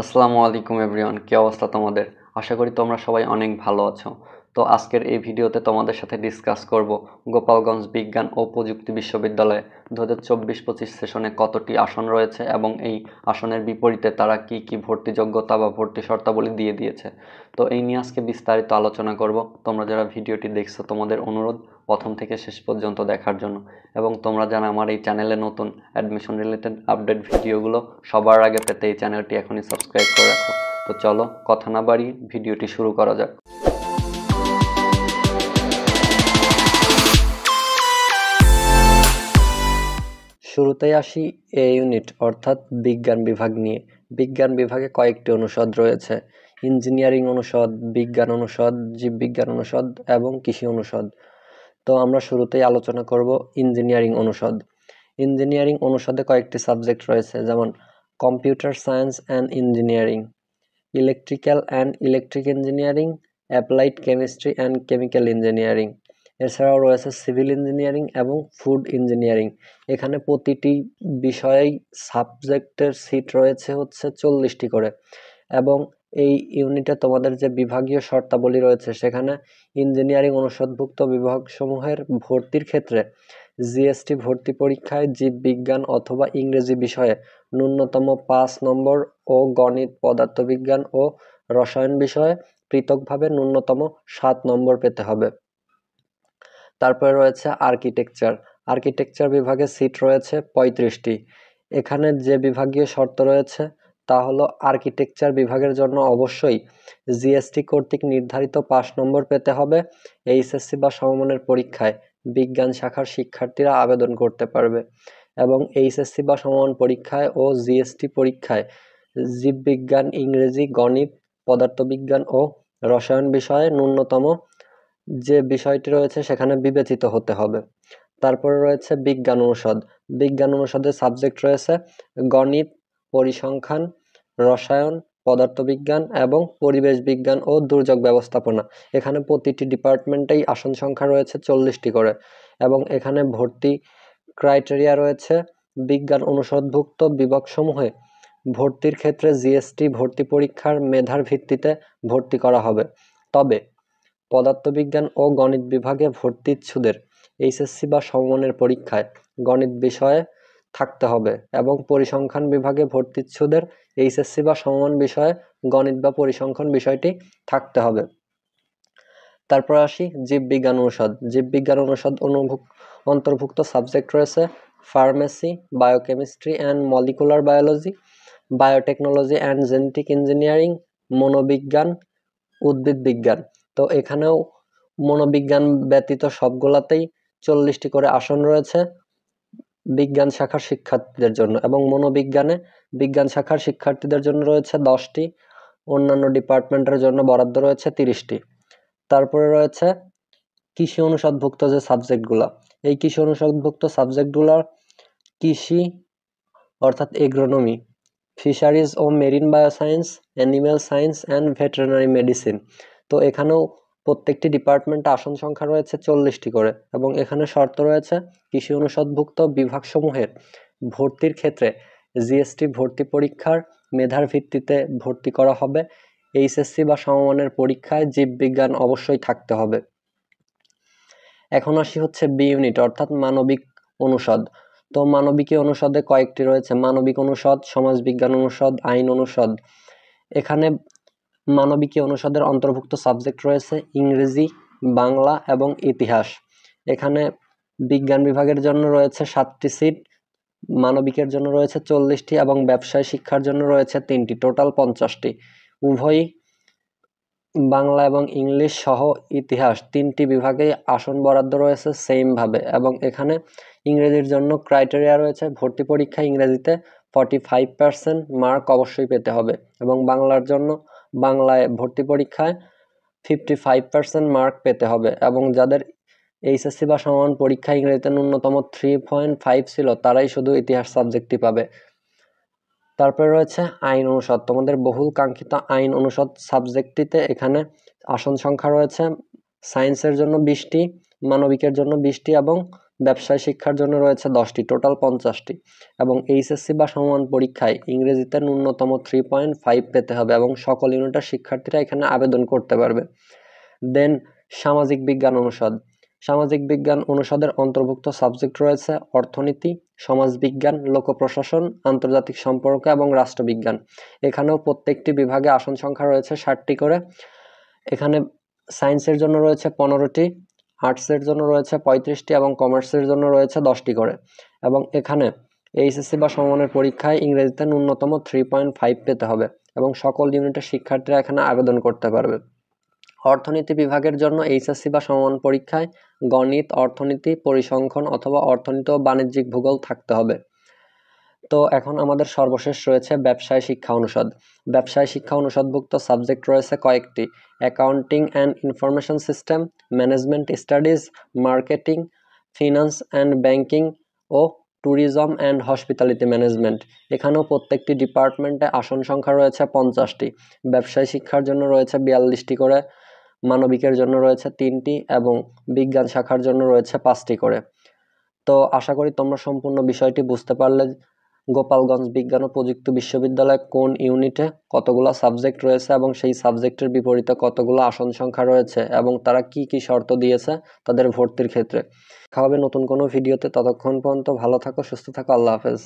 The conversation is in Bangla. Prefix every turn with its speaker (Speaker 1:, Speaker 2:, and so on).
Speaker 1: আসসালামু আলাইকুম এভরিওয়ান, কি অবস্থা তোমাদের? আশা করি তোমরা সবাই অনেক ভালো আছো। তো আজকের এই ভিডিওতে তোমাদের সাথে ডিসকাস করব গোপালগঞ্জ বিজ্ঞান ও প্রযুক্তি বিশ্ববিদ্যালয়ে 2024-25 সেশনে কতটি আসন রয়েছে এবং এই আসনের বিপরীতে তারা কি কি ভর্তি যোগ্যতা বা ভর্তি শর্তাবলী দিয়ে দিয়েছে। তো এই নিয়ে আজকে বিস্তারিত আলোচনা করব। তোমরা যারা ভিডিওটি দেখছো তোমাদের অনুরোধ প্রথম থেকে শেষ পর্যন্ত দেখার জন্য, এবং তোমরা যারা আমার এই চ্যানেলে নতুন অ্যাডমিশন রিলেটেড আপডেট ভিডিওগুলো সবার আগে পেতে এই চ্যানেলটি এখনই সাবস্ক্রাইব করে রাখো। তো চলো কথা না বাড়িয়ে ভিডিওটি শুরু করা যাক। শুরুতেই আসি এ ইউনিট অর্থাৎ বিজ্ঞান বিভাগ নিয়ে। বিজ্ঞান বিভাগে কয়েকটি অনুষদ রয়েছে: ইঞ্জিনিয়ারিং অনুষদ, বিজ্ঞান অনুষদ, জীববিজ্ঞান অনুষদ এবং কৃষি অনুষদ। তো আমরা শুরুতেই আলোচনা করব ইঞ্জিনিয়ারিং অনুষদ। ইঞ্জিনিয়ারিং অনুষদে কয়েকটি সাবজেক্ট রয়েছে, যেমন computer science and engineering, electrical and electric engineering, applied chemistry and chemical engineering. এছাড়াও রয়েছে সিভিল ইঞ্জিনিয়ারিং এবং ফুড ইঞ্জিনিয়ারিং। এখানে প্রতিটি বিষয়েই সাবজেক্টের সিট রয়েছে হচ্ছে 40টি করে। এবং এই ইউনিটে তোমাদের যে বিভাগীয় শর্তাবলী রয়েছে, সেখানে ইঞ্জিনিয়ারিং অনুষদভুক্ত বিভাগসমূহের ভর্তির ক্ষেত্রে জিএসটি ভর্তি পরীক্ষায় জীববিজ্ঞান অথবা ইংরেজি বিষয়ে ন্যূনতম 5 নম্বর ও গণিত, পদার্থবিজ্ঞান ও রসায়ন বিষয়ে পৃথকভাবে ন্যূনতম 7 নম্বর পেতে হবে। তারপরে রয়েছে আর্কিটেকচার। আর্কিটেকচার বিভাগে সিট রয়েছে 35টি। এখানে যে বিভাগীয় শর্ত রয়েছে তা হলো আর্কিটেকচার বিভাগের জন্য অবশ্যই জিএসটি কর্তৃক নির্ধারিত 5 নম্বর পেতে হবে। এইচএসসি বা সমমানের পরীক্ষায় বিজ্ঞান শাখার শিক্ষার্থীরা আবেদন করতে পারবে, এবং এইচএসসি বা সমমান পরীক্ষায় ও জিএসটি পরীক্ষায় জীববিজ্ঞান, ইংরেজি, গণিত, পদার্থবিজ্ঞান ও রসায়ন বিষয়ে ন্যূনতম যে বিষয়টি রয়েছে সেখানে বিবেচিত হতে হবে। তারপরে রয়েছে বিজ্ঞান অনুষদ। বিজ্ঞান অনুষদের সাবজেক্ট রয়েছে গণিত, পরিসংখ্যান, রসায়ন, পদার্থবিজ্ঞান এবং পরিবেশ বিজ্ঞান ও দুর্যোগ ব্যবস্থাপনা। এখানে প্রতিটি ডিপার্টমেন্টেই আসন সংখ্যা রয়েছে 40টি করে, এবং এখানে ভর্তি ক্রাইটেরিয়া রয়েছে বিজ্ঞান অনুষদভুক্ত বিভাগসমূহে ভর্তির ক্ষেত্রে জিএসটি ভর্তি পরীক্ষার মেধার ভিত্তিতে ভর্তি করা হবে। তবে পদার্থবিজ্ঞান ও গণিত বিভাগে ভর্তিচ্ছুদের এইচএসসি বা সমমানের পরীক্ষায় গণিত বিষয়ে থাকতে হবে, এবং পরিসংখ্যান বিভাগে ভর্তিচ্ছুদের এইচএসসি বা সমমান বিষয়ে গণিত বা পরিসংখ্যান বিষয়টি থাকতে হবে। তারপর আসি জীববিজ্ঞান অনুষদ। জীববিজ্ঞান অনুষদ অন্তর্ভুক্ত সাবজেক্ট রয়েছে pharmacy, biochemistry and molecular biology, biotechnology and genetic engineering, মনোবিজ্ঞান, উদ্ভিদ বিজ্ঞান। তো এখানেও মনোবিজ্ঞান ব্যতীত সবগুলাতেই 40টি করে আসন রয়েছে বিজ্ঞান শাখার শিক্ষার্থীদের জন্য, এবং মনোবিজ্ঞানে বিজ্ঞান শাখার শিক্ষার্থীদের জন্য রয়েছে 10টি, অন্যান্য ডিপার্টমেন্টের জন্য বরাদ্দ রয়েছে 30টি। তারপরে রয়েছে কৃষি অনুষদভুক্ত যে সাবজেক্টগুলো, এই কৃষি অনুষদভুক্ত সাবজেক্টগুলোর কৃষি অর্থাৎ এগ্রোনমি, ফিশারিজ ও marine bioscience, animal science and veterinary medicine. তো এখানেও প্রত্যেকটি ডিপার্টমেন্টে আসন সংখ্যা রয়েছে 40টি করে, এবং এখানে শর্ত রয়েছে কৃষি অনুষদভুক্ত বিভাগসমূহের ভর্তির ক্ষেত্রে জিএসটি ভর্তি পরীক্ষার মেধার ভিত্তিতে ভর্তি করা হবে। এইচএসসি বা সমমানের পরীক্ষায় জীববিজ্ঞান অবশ্যই থাকতে হবে। এখন আসি হচ্ছে বি ইউনিট অর্থাৎ মানবিক অনুষদ। তো মানবিক অনুষদে কয়েকটি রয়েছে: মানবিক অনুষদ, সমাজবিজ্ঞান অনুষদ, আইন অনুষদ। এখানে মানবিক অনুষদের অন্তর্ভুক্ত সাবজেক্ট রয়েছে ইংরেজি, বাংলা এবং ইতিহাস। এখানে বিজ্ঞান বিভাগের জন্য রয়েছে 7টি সিট, মানবিকের জন্য রয়েছে 40টি এবং ব্যবসায় শিক্ষার জন্য রয়েছে 3টি, টোটাল 50টি। উভয়ই বাংলা এবং ইংলিশ সহ ইতিহাস 3টি বিভাগে আসন বরাদ্দ রয়েছে সেম ভাবে, এবং এখানে ইংরেজির জন্য ক্রাইটেরিয়া রয়েছে ভর্তি পরীক্ষা ইংরেজিতে 45% মার্ক অবশ্যই পেতে হবে, এবং বাংলার জন্য বাংলায় ভর্তি পরীক্ষায় 55% মার্ক পেতে হবে, এবং যাদের এইচএসসি বা সমান পরীক্ষা ইংরেজিতে ন্যূনতম 3.5 ছিল তারাই শুধু ইতিহাস সাবজেক্টটি পাবে। তারপরে রয়েছে আইন অনুষদ। তোমাদের বহুল কাঙ্ক্ষিত আইন অনুষদ সাবজেক্টটিতে এখানে আসন সংখ্যা রয়েছে সায়েন্সের জন্য 20টি, মানবিকের জন্য 20টি এবং ব্যবসায় শিক্ষার জন্য রয়েছে 10টি, টোটাল 50টি। এবং এইচএসসি বা সমমান পরীক্ষায় ইংরেজিতে ন্যূনতম 3.5 পেতে হবে এবং সকল ইউনিটের শিক্ষার্থীরা এখানে আবেদন করতে পারবে। দেন সামাজিক বিজ্ঞান অনুষদ। সামাজিক বিজ্ঞান অনুষদের অন্তর্ভুক্ত সাবজেক্ট রয়েছে অর্থনীতি, সমাজবিজ্ঞান, লোকপ্রশাসন, আন্তর্জাতিক সম্পর্ক এবং রাষ্ট্রবিজ্ঞান। এখানেও প্রত্যেকটি বিভাগে আসন সংখ্যা রয়েছে 60টি করে। এখানে সায়েন্সের জন্য রয়েছে 15টি, আর্টসের জন্য রয়েছে 35টি এবং কমার্সের জন্য রয়েছে 10টি করে। এবং এখানে এইচএসসি বা সমমানের পরীক্ষায় ইংরেজিতে ন্যূনতম 3.5 পেতে হবে এবং সকল ইউনিটের শিক্ষার্থীরা এখানে আবেদন করতে পারবে। অর্থনীতি বিভাগের জন্য এইচএসসি বা সমমান পরীক্ষায় গণিত, অর্থনীতি, পরিসংখ্যান অথবা অর্থনীতি ও বাণিজ্যিক ভূগোল থাকতে হবে। তো এখন আমাদের সর্বশেষ রয়েছে ব্যবসায় শিক্ষা অনুষদ। ব্যবসায় শিক্ষা অনুষদভুক্ত সাবজেক্ট রয়েছে কয়েকটি: accounting and information system, management studies, marketing, finance and banking ও ট্যুরিজম অ্যান্ড হসপিটালিটি ম্যানেজমেন্ট। এখানেও প্রত্যেকটি ডিপার্টমেন্টে আসন সংখ্যা রয়েছে 50টি। ব্যবসায় শিক্ষার জন্য রয়েছে 42টি করে, মানবিকের জন্য রয়েছে 3টি এবং বিজ্ঞান শাখার জন্য রয়েছে 5টি করে। তো আশা করি তোমরা সম্পূর্ণ বিষয়টি বুঝতে পারলে। গোপালগঞ্জ বিজ্ঞান ও প্রযুক্তি বিশ্ববিদ্যালয়ে কোন ইউনিটে কতগুলো সাবজেক্ট রয়েছে এবং সেই সাবজেক্টের বিপরীতে কতগুলো আসন সংখ্যা রয়েছে এবং তারা কি কি শর্ত দিয়েছে তাদের ভর্তির ক্ষেত্রে। দেখা হবে নতুন কোনো ভিডিওতে। ততক্ষণ পর্যন্ত ভালো থাকো, সুস্থ থাকো। আল্লাহ হাফেজ।